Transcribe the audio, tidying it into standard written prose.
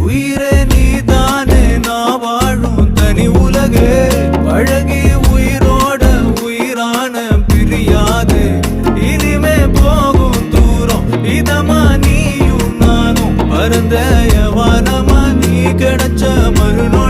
உயிரே நீதானே நான் வாழும் தனி உலகே பழகி உயிரோட உயிரான பிரியாது இனிமே போகும் தூரம் இதமா நீயும் நானும் பரந்த வானமா நீ கிடைச்ச மறுநொடி